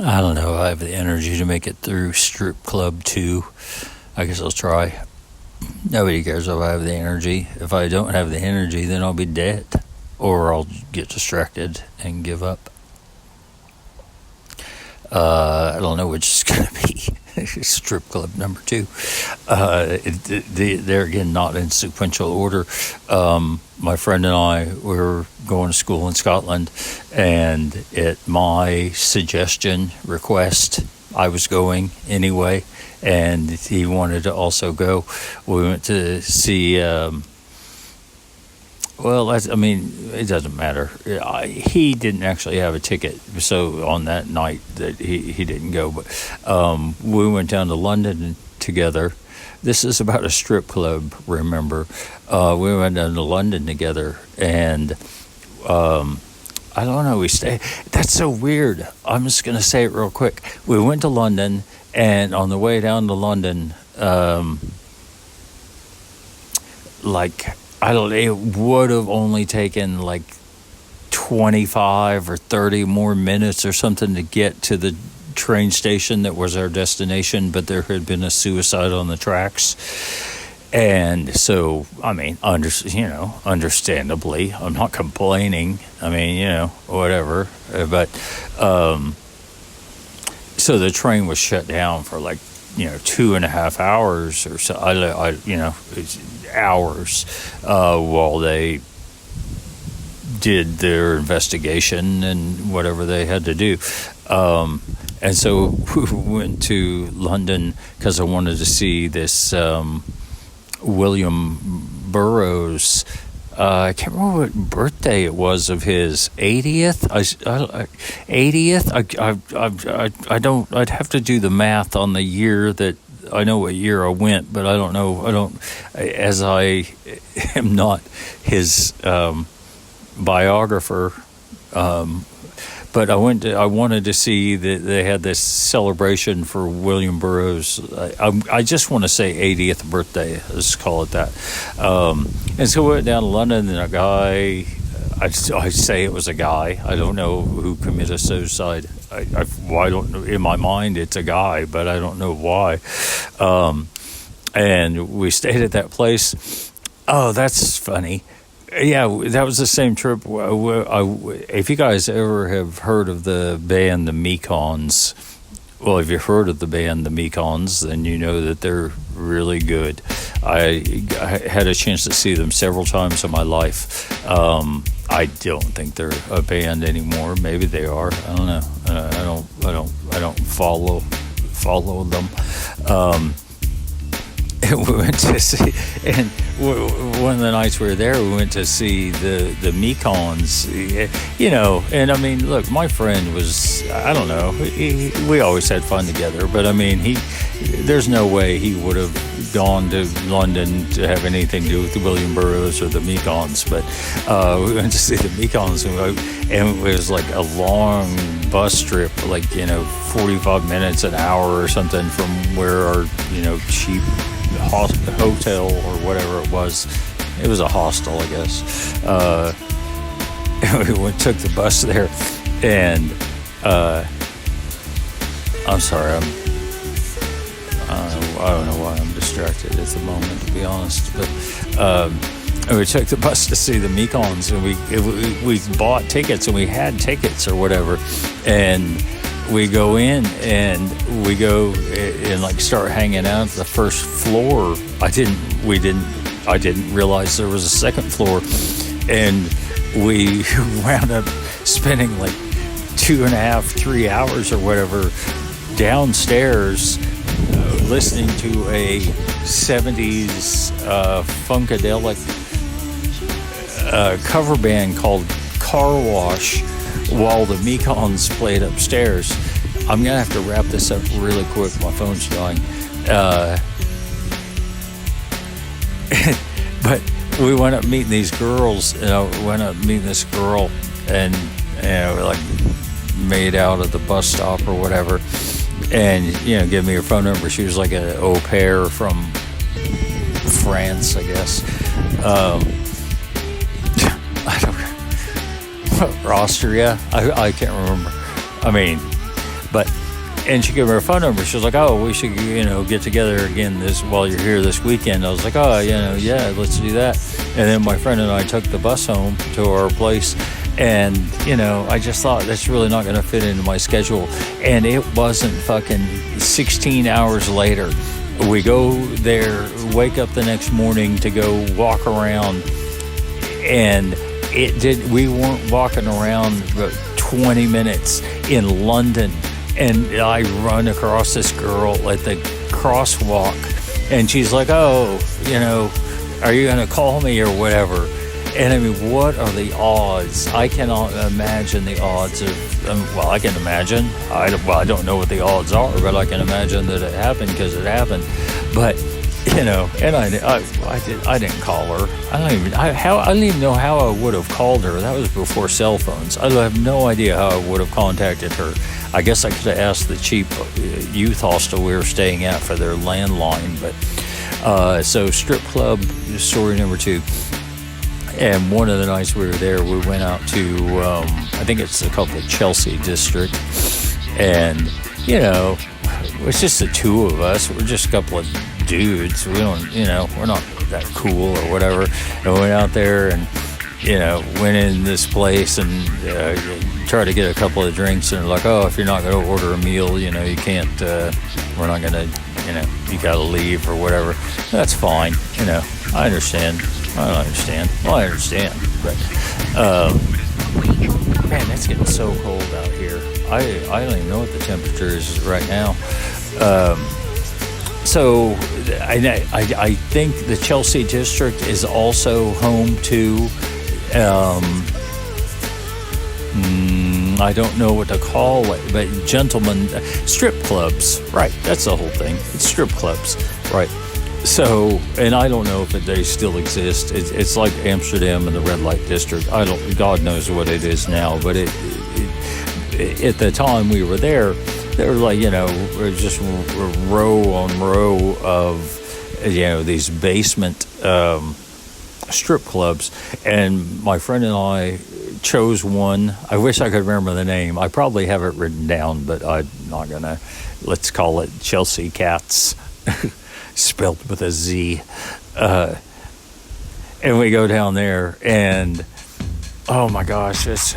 I don't know if I have the energy to make it through Strip Club 2. I guess I'll try. Nobody cares if I have the energy. If I don't have the energy, then I'll be dead. Or I'll get distracted and give up. I don't know which is going to be. Strip Club number 2. They're again not in sequential order. My friend and I were going to school in Scotland, and at my suggestion, request, I was going anyway, and he wanted to also go. We went to see. Well, it doesn't matter. He didn't actually have a ticket, so on that night that he didn't go. But we went down to London together. This is about a strip club, remember? We went down to London together, and I don't know, we stayed. That's so weird. I'm just going to say it real quick. We went to London, and on the way down to London, it would have only taken like 25 or 30 more minutes or something to get to the train station that was our destination, but there had been a suicide on the tracks. And so, understandably, I'm not complaining. Whatever. But, so the train was shut down for 2.5 hours or so. Hours while they did their investigation and whatever they had to do. And so we went to London because I wanted to see this William Burroughs. I can't remember what birthday it was of his 80th. 80th. I'd have to do the math on the year that. I know what year I went, but I don't know. As I am not his biographer. But I wanted to see that they had this celebration for William Burroughs. I just want to say 80th birthday. Let's call it that. And so we went down to London, and a guy. I say it was a guy. I don't know who committed suicide. I don't know. In my mind, it's a guy, but I don't know why. And we stayed at that place. Oh, that's funny. Yeah, that was the same trip. If you guys ever have heard of the band the Mekons, well, if you've heard of the band the Mekons, then you know that they're really good. I had a chance to see them several times in my life. I don't think they're a band anymore. Maybe they are. I don't know. I don't follow them. And we went to see, and one of the nights we were there, we went to see the Mekons, and look, my friend was, I don't know, we always had fun together, but there's no way he would have gone to London to have anything to do with the William Burroughs or the Mekons, but we went to see the Mekons, and it was like a long bus trip, 45 minutes, an hour or something from where our, cheap hotel or whatever it was. It was a hostel, I guess. And we took the bus there, and I'm sorry, I don't know why I'm distracted at the moment, to be honest. But and we took the bus to see the Mekons, and we bought tickets, and we had tickets or whatever, and we go in and we go and start hanging out at the first floor. I didn't realize there was a second floor, and we wound up spending 2.5, 3 hours or whatever downstairs listening to a 70s funkadelic cover band called Car Wash while the Mekons played upstairs. I'm going to have to wrap this up really quick. My phone's dying. But we went up meeting these girls, went up meeting this girl, and made out at the bus stop or whatever, and give me her phone number. She was like an au pair from France, I guess. I don't, Austria. I can't remember. But and she gave me her phone number. She was like, "Oh, we should, get together again this while you're here this weekend." I was like, "Oh, yeah, let's do that." And then my friend and I took the bus home to our place, and I just thought that's really not going to fit into my schedule. And it wasn't fucking 16 hours later. We go there, wake up the next morning to go walk around, and we weren't walking around but 20 minutes in London. And I run across this girl at the crosswalk, and she's like, "Oh, are you going to call me or whatever?" And I mean, what are the odds? I cannot imagine the odds of, I can imagine. I don't know what the odds are, but I can imagine that it happened because it happened. But, and I didn't call her. I don't even know how I would have called her. That was before cell phones. I have no idea how I would have contacted her. I guess I could have asked the cheap youth hostel we were staying at for their landline. But so strip club, story number 2. And one of the nights we were there, we went out to, I think it's called the Chelsea district. And, it's just the two of us. We're just a couple of dudes. We don't, we're not that cool or whatever. And we went out there and, went in this place and tried to get a couple of drinks. And they're like, "Oh, if you're not going to order a meal, you can't, we're not going to, you got to leave or whatever." That's fine. I understand. I don't understand. Well, I understand, but man, it's getting so cold out here. I don't even know what the temperature is right now. So I think the Chelsea district is also home to I don't know what to call it, but gentlemen strip clubs. Right, that's the whole thing. It's strip clubs, right? So, and I don't know if they still exist. It's like Amsterdam and the red light district. God knows what it is now, but it at the time we were there were like, just row on row of, these basement strip clubs. And my friend and I chose one. I wish I could remember the name. I probably have it written down, but I'm not going to. Let's call it Chelsea Cats. Spelled with a Z. And we go down there, and oh my gosh, it's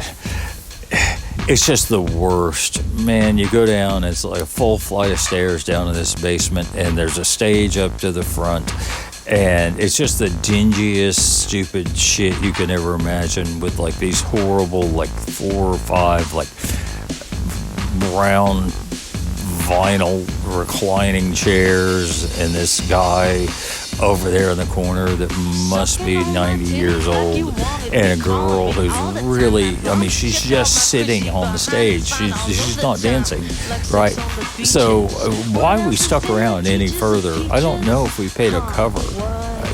just the worst. Man, you go down, it's like a full flight of stairs down to this basement, and there's a stage up to the front, and it's just the dingiest, stupid shit you can ever imagine, with like these horrible, like 4 or 5, like brown vinyl reclining chairs, and this guy over there in the corner that must be 90 years old, and a girl who's really, she's just sitting on the stage. She's not dancing, right? So why we stuck around any further, I don't know if we paid a cover.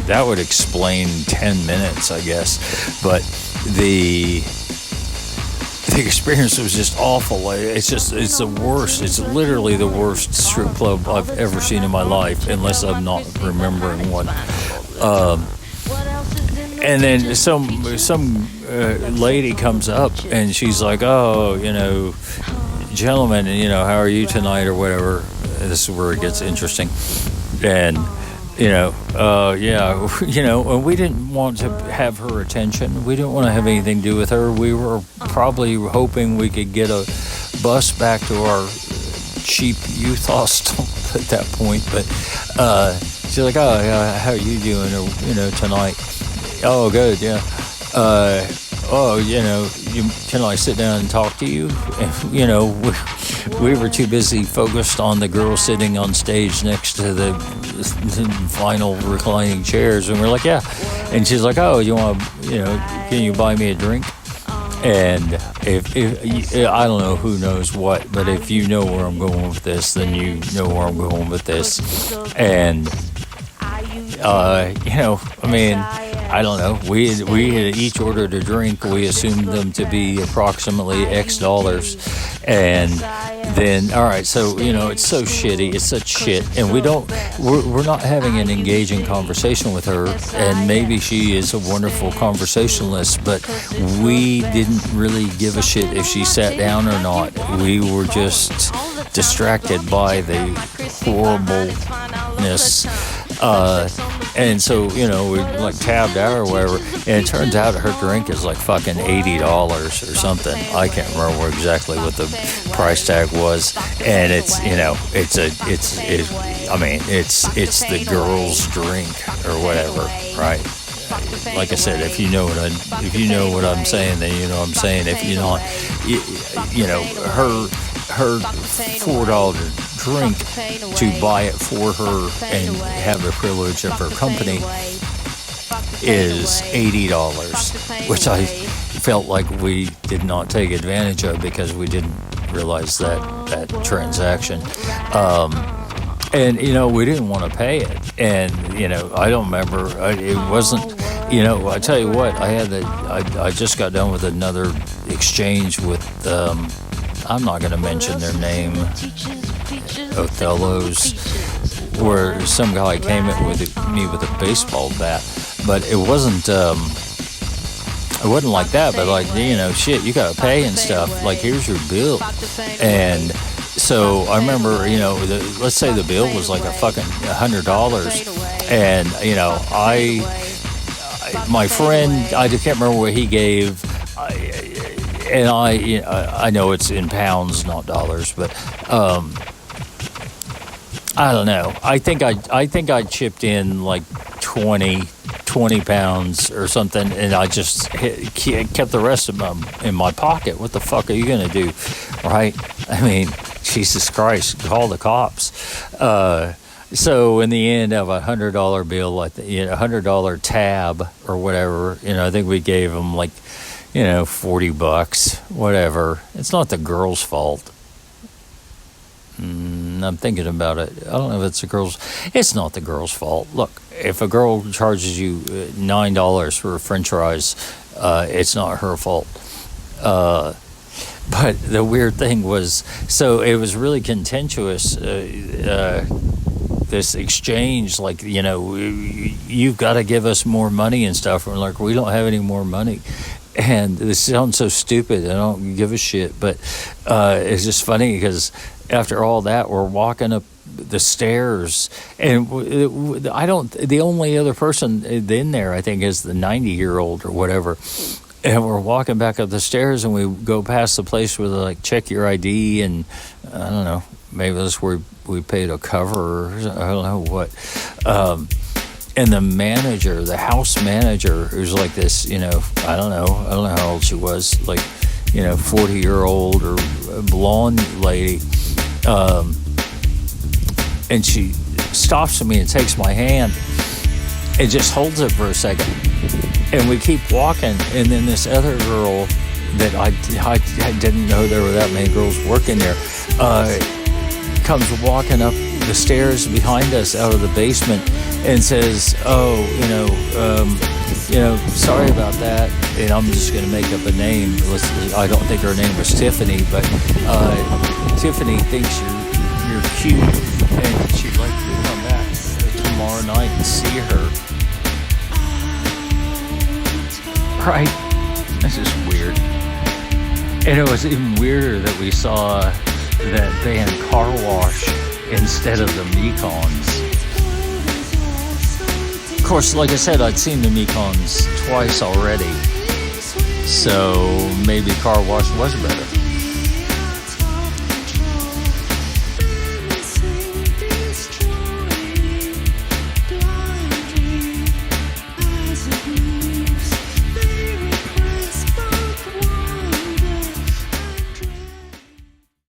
That would explain 10 minutes, I guess. But the experience was just awful. It's the worst. It's literally the worst strip club I've ever seen in my life, unless I'm not remembering one. And then some lady comes up, and she's like, "Oh, gentlemen, how are you tonight," or whatever. This is where it gets interesting. And and we didn't want to have her attention. We didn't want to have anything to do with her. We were probably hoping we could get a bus back to our cheap youth hostel at that point. But she's like, "Oh, yeah, how are you doing, tonight?" "Oh, good, yeah. Can I sit down and talk to you?" And, we were too busy focused on the girl sitting on stage next to the vinyl reclining chairs, and we're like, "Yeah." And she's like, "Oh, you want, can you buy me a drink?" And if I don't know who knows what, but if you know where I'm going with this, then you know where I'm going with this. And I don't know. We had each ordered a drink. We assumed them to be approximately X dollars. And then, all right, so, it's so shitty. It's such shit. And we're not having an engaging conversation with her. And maybe she is a wonderful conversationalist, but we didn't really give a shit if she sat down or not. We were just distracted by the horribleness. And so, we like tabbed out or whatever, and it turns out her drink is like fucking $80 or something. I can't remember exactly what the price tag was, and it's the girl's drink or whatever, right? Like I said, if you know what I'm saying, then you know what I'm saying. If you not, her $4 drink to buy it for her and have the privilege of her company is $80, which I felt like we did not take advantage of because we didn't realize that transaction. And, we didn't want to pay it. And, I don't remember. It wasn't, I tell you what, I just got done with another exchange with, I'm not going to mention their name, Othello's, where some guy came in with me with a baseball bat. But it wasn't like that, but like, shit, you got to pay and stuff. Like, here's your bill. And so I remember, let's say the bill was like a fucking $100, and my friend, I can't remember what he gave, and I know it's in pounds, not dollars, but I don't know. I think I chipped in like 20 pounds or something, and I just kept the rest of them in my pocket. What the fuck are you gonna do, right? I mean, Jesus Christ, call the cops. So in the end of a $100 bill, like $100 tab or whatever, I think we gave them like, $40, whatever. It's not the girl's fault. I'm thinking about it. I don't know if it's not the girl's fault. Look, if a girl charges you $9 for french fries, it's not her fault. But the weird thing was, so it was really contentious, this exchange, like, you've got to give us more money and stuff. And we're like, we don't have any more money. And this sounds so stupid. I don't give a shit. But it's just funny because after all that, we're walking up the stairs, and the only other person in there, I think, is the 90-year-old or whatever. And we're walking back up the stairs, and we go past the place where they like check your ID, and I don't know, maybe that's where we paid a cover, or I don't know what. And the house manager, who's like this, I don't know how old she was, like, 40-year-old or blonde lady, and she stops me and takes my hand and just holds it for a second. And we keep walking, and then this other girl that I didn't know there were that many girls working there, comes walking up the stairs behind us out of the basement and says, sorry about that. And I'm just going to make up a name. I don't think her name was Tiffany, but Tiffany thinks you're cute, and she'd like you to come back tomorrow night and see her. Right? This is weird. And it was even weirder that we saw that band Car Wash instead of the Mekons. Of course, like I said, I'd seen the Mekons twice already, so maybe Car Wash was better.